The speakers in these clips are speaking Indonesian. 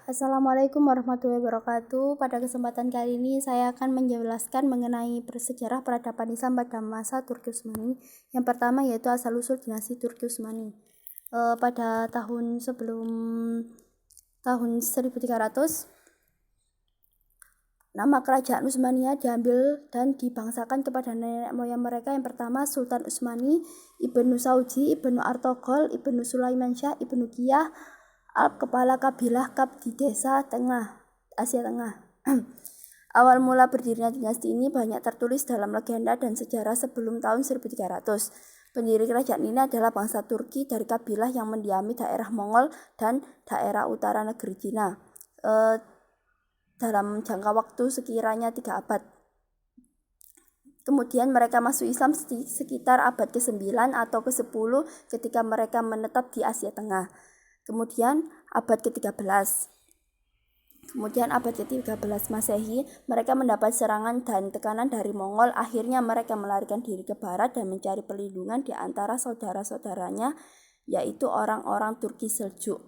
Assalamualaikum warahmatullahi wabarakatuh. Pada kesempatan kali ini saya akan menjelaskan mengenai bersejarah peradaban Islam pada masa Turki Utsmani. Yang pertama yaitu asal-usul dinasti Turki Utsmani. Pada sebelum tahun 1300, nama kerajaan Utsmaniyah diambil dan dibangsakan kepada nenek moyang mereka. Yang pertama Sultan Utsmani, Ibnu Sauji, Ibnu Artogol, Ibnu Sulaiman Syah, Ibnu Qiyah, kepala kabilah Kap di Asia Tengah. Awal mula berdirinya dinasti ini banyak tertulis dalam legenda dan sejarah sebelum tahun 1300. Pendiri kerajaan ini adalah bangsa Turki dari kabilah yang mendiami daerah Mongol dan daerah utara negeri Cina dalam jangka waktu sekiranya 3 abad. Kemudian mereka masuk Islam sekitar abad ke-9 atau ke-10 ketika mereka menetap di Asia Tengah. Kemudian abad ke-13. Kemudian abad ke-13 Masehi, mereka mendapat serangan dan tekanan dari Mongol. Akhirnya mereka melarikan diri ke barat dan mencari perlindungan di antara saudara-saudaranya, yaitu orang-orang Turki Seljuk.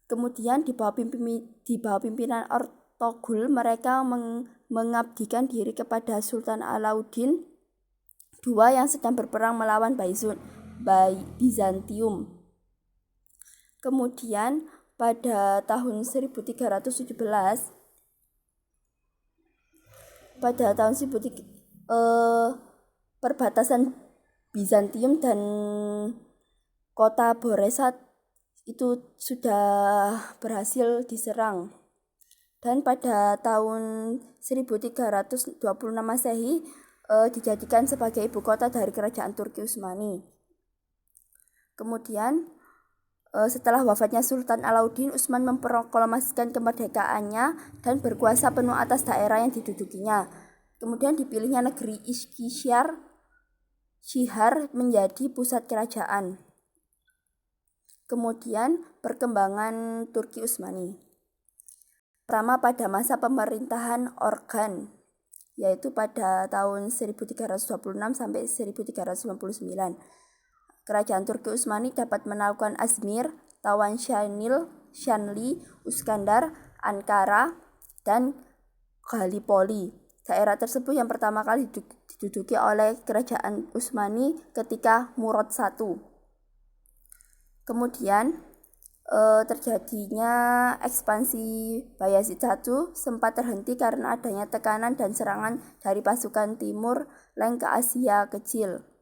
Kemudian di bawah pimpinan Ertugrul, mereka mengabdikan diri kepada Sultan Alauddin II yang sedang berperang melawan Bizantium. Kemudian pada tahun 1317, perbatasan Bizantium dan kota Boresat itu sudah berhasil diserang. Dan pada tahun 1326 Masehi dijadikan sebagai ibu kota dari kerajaan Turki Utsmani. Kemudian setelah wafatnya Sultan Alauddin, Utsman memproklamasikan kemerdekaannya dan berkuasa penuh atas daerah yang didudukinya. Kemudian dipilihnya negeri Eskişehir menjadi pusat kerajaan. Kemudian perkembangan Turki Utsmani. Pertama pada masa pemerintahan Orhan, yaitu pada tahun 1326 sampai 1399. Kerajaan Turki Utsmani dapat menaklukkan Azmir, Tavan Shanli, Uskandar, Ankara, dan Gallipoli. Daerah tersebut yang pertama kali diduduki oleh kerajaan Utsmani ketika Murad I. Kemudian terjadinya ekspansi Bayezid I sempat terhenti karena adanya tekanan dan serangan dari pasukan Timur Leng ke Asia Kecil.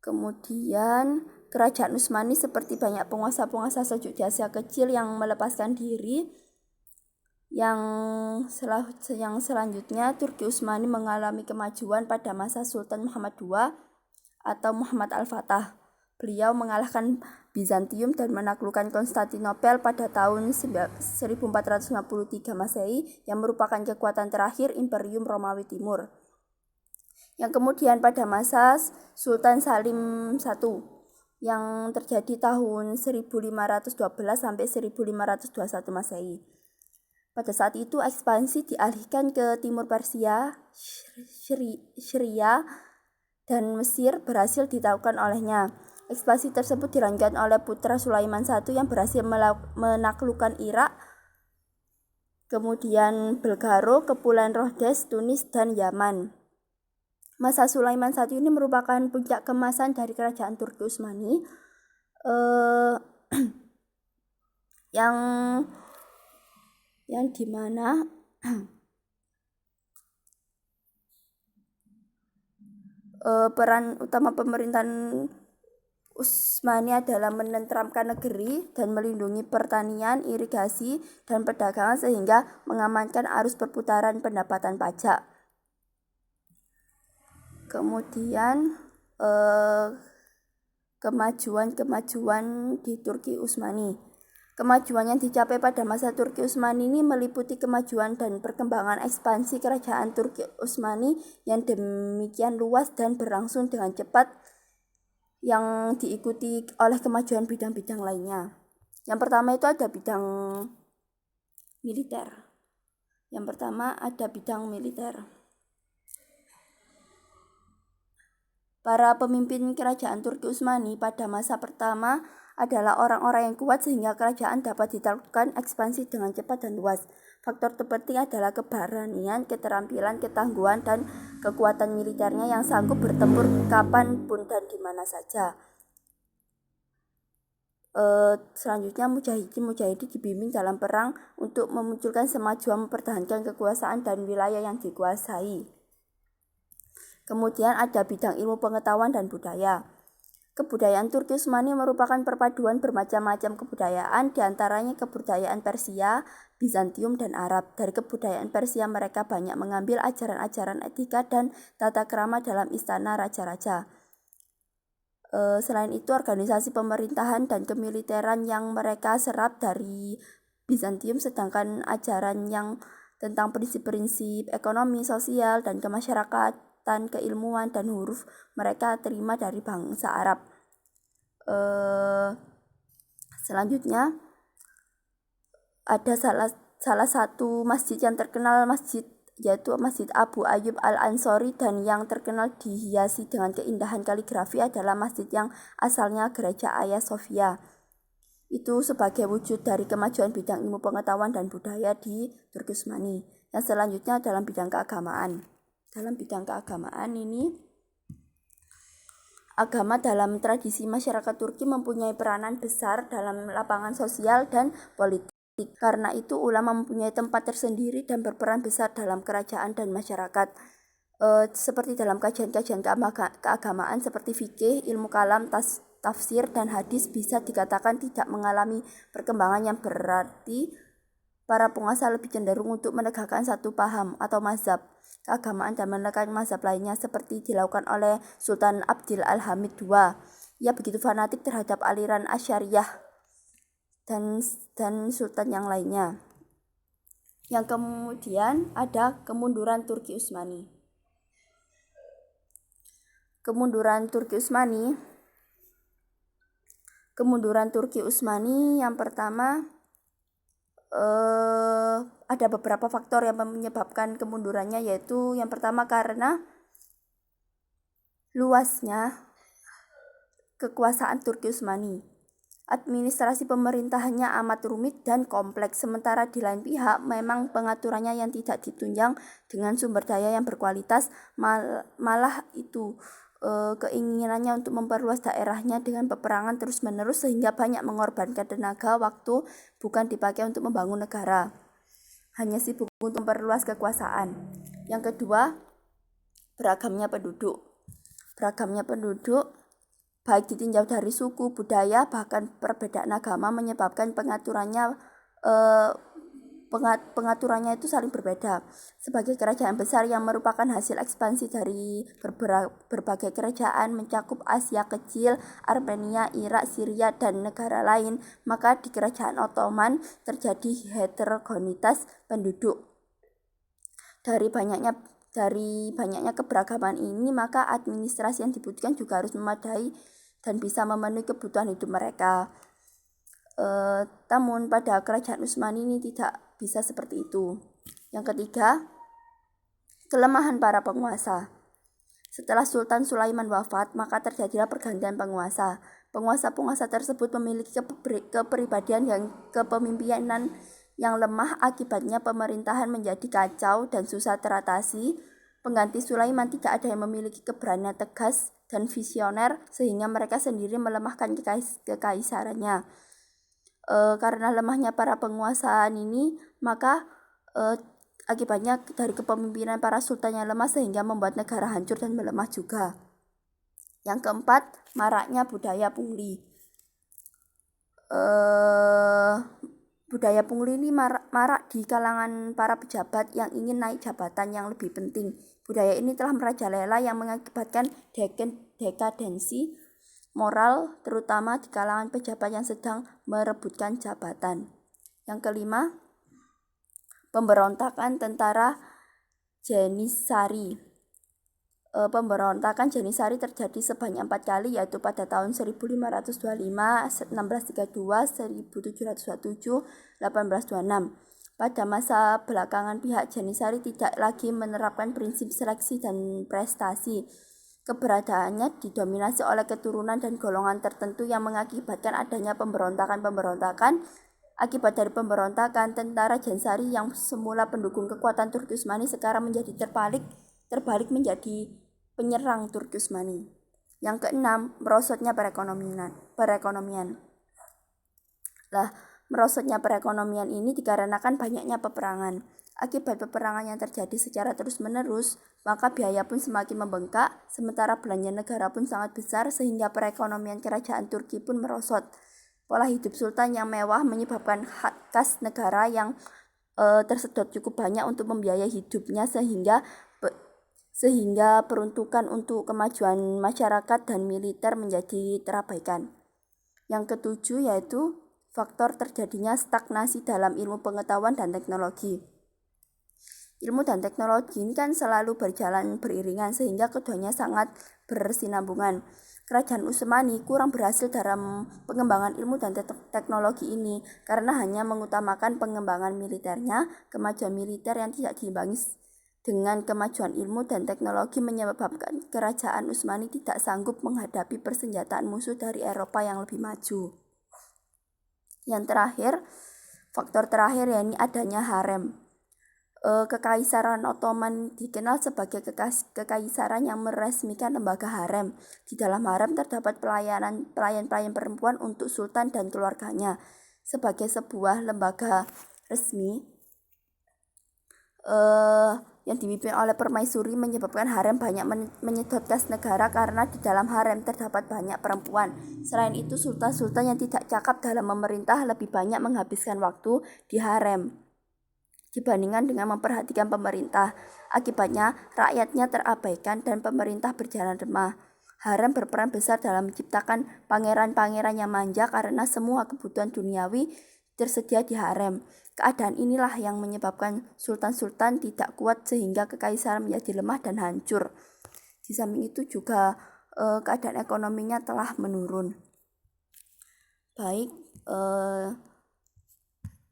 Kemudian kerajaan Utsmani seperti banyak penguasa-penguasa Seljuk di Asia Kecil yang melepaskan diri. Yang selanjutnya Turki Utsmani mengalami kemajuan pada masa Sultan Muhammad II atau Muhammad Al-Fatah. Beliau mengalahkan Bizantium dan menaklukkan Konstantinopel pada tahun 1453 Masehi yang merupakan kekuatan terakhir Imperium Romawi Timur. Yang kemudian pada masa Sultan Salim I yang terjadi tahun 1512 sampai 1521 Masehi. Pada saat itu ekspansi dialihkan ke timur Persia, Syria, dan Mesir berhasil ditaklukkan olehnya. Ekspansi tersebut dilanjutkan oleh putra Sulaiman I yang berhasil menaklukkan Irak, kemudian Belgaro, Kepulauan Rhodes, Tunis, dan Yaman. Masa Sulaiman I ini merupakan puncak keemasan dari kerajaan Turki Utsmani yang dimana peran utama pemerintahan Utsmani adalah menenteramkan negeri dan melindungi pertanian, irigasi, dan perdagangan sehingga mengamankan arus perputaran pendapatan pajak. Kemudian kemajuan di Turki Utsmani. Kemajuan yang dicapai pada masa Turki Utsmani ini meliputi kemajuan dan perkembangan ekspansi kerajaan Turki Utsmani yang demikian luas dan berlangsung dengan cepat yang diikuti oleh kemajuan bidang-bidang lainnya. Yang pertama itu ada bidang militer. Para pemimpin kerajaan Turki Utsmani pada masa pertama adalah orang-orang yang kuat sehingga kerajaan dapat ditaklukkan ekspansi dengan cepat dan luas. Faktor terpenting adalah keberanian, keterampilan, ketangguhan, dan kekuatan militernya yang sanggup bertempur kapanpun dan di mana saja. Selanjutnya mujahidin dibimbing dalam perang untuk memunculkan kemajuan, mempertahankan kekuasaan dan wilayah yang dikuasai. Kemudian ada bidang ilmu pengetahuan dan budaya. Kebudayaan Turki Utsmani merupakan perpaduan bermacam-macam kebudayaan, diantaranya kebudayaan Persia, Bizantium, dan Arab. Dari kebudayaan Persia mereka banyak mengambil ajaran-ajaran etika dan tata krama dalam istana raja-raja. Selain itu organisasi pemerintahan dan kemiliteran yang mereka serap dari Bizantium, sedangkan ajaran yang tentang prinsip-prinsip ekonomi, sosial, dan kemasyarakatan, keilmuan, dan huruf mereka terima dari bangsa Arab. Selanjutnya ada salah satu masjid yang terkenal yaitu Masjid Abu Ayyub Al-Ansori, dan yang terkenal dihiasi dengan keindahan kaligrafi adalah masjid yang asalnya gereja Hagia Sophia. Itu sebagai wujud dari kemajuan bidang ilmu pengetahuan dan budaya di Turki Utsmani. Yang selanjutnya dalam bidang keagamaan. Dalam bidang keagamaan ini, agama dalam tradisi masyarakat Turki mempunyai peranan besar dalam lapangan sosial dan politik. Karena itu ulama mempunyai tempat tersendiri dan berperan besar dalam kerajaan dan masyarakat. Seperti dalam kajian-kajian keagamaan seperti fikih, ilmu kalam, tafsir, dan hadis bisa dikatakan tidak mengalami perkembangan yang berarti. Para penguasa lebih cenderung untuk menegakkan satu paham atau mazhab keagamaan dan menekan mazhab lainnya, seperti dilakukan oleh Sultan Abdil Al-Hamid II. Ia begitu fanatik terhadap aliran Asy'ariyah dan sultan yang lainnya. Yang kemudian ada kemunduran Turki Utsmani. Kemunduran Turki Utsmani yang pertama, ada beberapa faktor yang menyebabkan kemundurannya, yaitu yang pertama karena luasnya kekuasaan Turki Utsmani. Administrasi pemerintahannya amat rumit dan kompleks, sementara di lain pihak memang pengaturannya yang tidak ditunjang dengan sumber daya yang berkualitas, malah itu keinginannya untuk memperluas daerahnya dengan peperangan terus-menerus sehingga banyak mengorbankan tenaga, waktu, bukan dipakai untuk membangun negara, hanya sibuk untuk memperluas kekuasaan. Yang kedua, beragamnya penduduk baik ditinjau dari suku, budaya, bahkan perbedaan agama menyebabkan pengaturannya itu saling berbeda. Sebagai kerajaan besar yang merupakan hasil ekspansi dari berbagai kerajaan mencakup Asia Kecil, Armenia, Irak, Syria, dan negara lain, maka di kerajaan Ottoman terjadi heterogenitas penduduk. Dari banyaknya keberagaman ini, maka administrasi yang dibutuhkan juga harus memadai dan bisa memenuhi kebutuhan hidup mereka. Namun pada kerajaan Utsmani ini tidak bisa seperti itu. Yang ketiga, kelemahan para penguasa. Setelah Sultan Sulaiman wafat, maka terjadilah pergantian penguasa. Penguasa-penguasa tersebut memiliki kepribadian dan kepemimpinan yang lemah, akibatnya pemerintahan menjadi kacau dan susah teratasi. Pengganti Sulaiman tidak ada yang memiliki keberanian tegas dan visioner, sehingga mereka sendiri melemahkan kekaisarannya. Karena lemahnya para penguasa ini, maka akibatnya dari kepemimpinan para sultan yang lemah sehingga membuat negara hancur dan melemah juga. Yang keempat, maraknya budaya pungli. Budaya pungli ini marak di kalangan para pejabat yang ingin naik jabatan yang lebih penting. Budaya ini telah merajalela yang mengakibatkan dekadensi moral, terutama di kalangan pejabat yang sedang merebutkan jabatan. Yang kelima, pemberontakan tentara Jenisari. Pemberontakan Jenisari terjadi sebanyak 4 kali, yaitu pada tahun 1525, 1632, 1717, 1826. Pada masa belakangan pihak Jenisari tidak lagi menerapkan prinsip seleksi dan prestasi. Keberadaannya didominasi oleh keturunan dan golongan tertentu yang mengakibatkan adanya pemberontakan. Akibat dari pemberontakan, tentara Jansari yang semula pendukung kekuatan Turki Utsmani sekarang menjadi terbalik menjadi penyerang Turki Utsmani. Yang keenam, merosotnya perekonomian. Merosotnya perekonomian ini dikarenakan banyaknya peperangan. Akibat peperangan yang terjadi secara terus-menerus, maka biaya pun semakin membengkak, sementara belanja negara pun sangat besar sehingga perekonomian kerajaan Turki pun merosot. Pola hidup sultan yang mewah menyebabkan kas negara yang tersedot cukup banyak untuk membiayai hidupnya sehingga peruntukan untuk kemajuan masyarakat dan militer menjadi terabaikan. Yang ketujuh yaitu faktor terjadinya stagnasi dalam ilmu pengetahuan dan teknologi. Ilmu dan teknologi ini kan selalu berjalan beriringan sehingga keduanya sangat bersinambungan. Kerajaan Utsmani kurang berhasil dalam pengembangan ilmu dan teknologi ini karena hanya mengutamakan pengembangan militernya. Kemajuan militer yang tidak diimbangi dengan kemajuan ilmu dan teknologi menyebabkan kerajaan Utsmani tidak sanggup menghadapi persenjataan musuh dari Eropa yang lebih maju. Yang terakhir, faktor terakhir yakni adanya harem. Kekaisaran Ottoman dikenal sebagai kekaisaran yang meresmikan lembaga harem. Di dalam harem terdapat pelayan-pelayan perempuan untuk sultan dan keluarganya. Sebagai sebuah lembaga resmi yang dipimpin oleh permaisuri menyebabkan harem banyak menyedot kas negara karena di dalam harem terdapat banyak perempuan. Selain itu, sultan-sultan yang tidak cakap dalam memerintah lebih banyak menghabiskan waktu di harem dibandingkan dengan memperhatikan pemerintah. Akibatnya, rakyatnya terabaikan dan pemerintah berjalan lemah. Harem berperan besar dalam menciptakan pangeran-pangeran yang manja karena semua kebutuhan duniawi tersedia di harem. Keadaan inilah yang menyebabkan sultan-sultan tidak kuat sehingga kekaisaran menjadi lemah dan hancur. Di samping itu juga keadaan ekonominya telah menurun. Baik,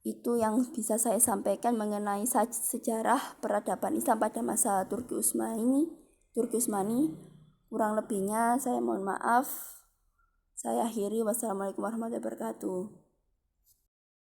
itu yang bisa saya sampaikan mengenai sejarah peradaban Islam pada masa Turki Utsmani. Kurang lebihnya saya mohon maaf. Saya akhiri. Wassalamualaikum warahmatullahi wabarakatuh.